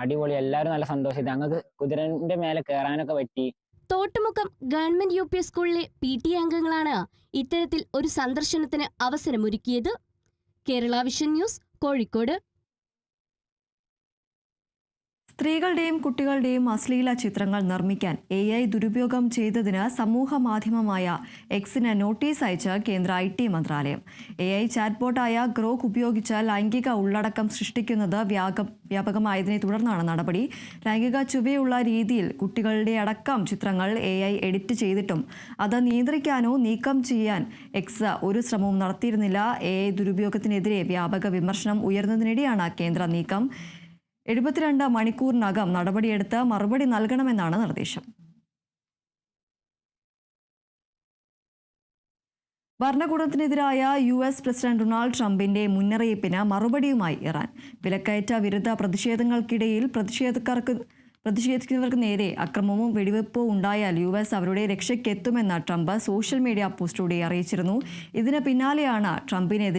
അടിപൊളി. എല്ലാവരും നല്ല സന്തോഷിച്ചു. ഞങ്ങൾക്ക് കുതിരന്റെ മേലെ കയറാനൊക്കെ പറ്റി. തോട്ടുമുക്കം ഗവൺമെന്റ് യു പി സ്കൂളിലെ PTA അംഗങ്ങളാണ് ഇത്തരത്തിൽ ഒരു സന്ദർശനത്തിന് അവസരമൊരുക്കിയത്. Kerala vision news, Kozhikode. സ്ത്രീകളുടെയും കുട്ടികളുടെയും അശ്ലീല ചിത്രങ്ങൾ നിർമ്മിക്കാൻ AI ദുരുപയോഗം ചെയ്തതിന് സമൂഹ മാധ്യമമായ എക്സിന് നോട്ടീസ് അയച്ച് കേന്ദ്ര IT മന്ത്രാലയം. AI ചാറ്റ്ബോട്ടായ ഗ്രോക്ക് ഉപയോഗിച്ച് ലൈംഗിക ഉള്ളടക്കം സൃഷ്ടിക്കുന്നത് വ്യാപകമായതിനെ തുടർന്നാണ് നടപടി. ലൈംഗിക ചുവയുള്ള രീതിയിൽ കുട്ടികളുടെ അടക്കം ചിത്രങ്ങൾ AI എഡിറ്റ് ചെയ്തിട്ടും അത് നിയന്ത്രിക്കാനോ നീക്കം ചെയ്യാൻ എക്സ് ഒരു ശ്രമവും നടത്തിയിരുന്നില്ല. AI ദുരുപയോഗത്തിനെതിരെ വ്യാപക വിമർശനം ഉയർന്നതിനിടെയാണ് കേന്ദ്ര നീക്കം. 72 മണിക്കൂറിനകം നടപടിയെടുത്ത് മറുപടി നൽകണമെന്നാണ് നിർദ്ദേശം. ഭരണകൂടത്തിനെതിരായ US പ്രസിഡന്റ് ഡൊണാൾഡ് ട്രംപിന്റെ മുന്നറിയിപ്പിന് മറുപടിയുമായി ഇറാൻ. വിലക്കയറ്റ വിരുദ്ധ പ്രതിഷേധങ്ങൾക്കിടയിൽ പ്രതിഷേധിക്കുന്നവർക്ക് നേരെ അക്രമവും വെടിവെപ്പോ ഉണ്ടായാൽ US അവരുടെ രക്ഷയ്ക്കെത്തുമെന്ന് ട്രംപ് സോഷ്യൽ മീഡിയ പോസ്റ്റിലൂടെ അറിയിച്ചിരുന്നു. ഇതിന് പിന്നാലെയാണ് ട്രംപിനെതിരെ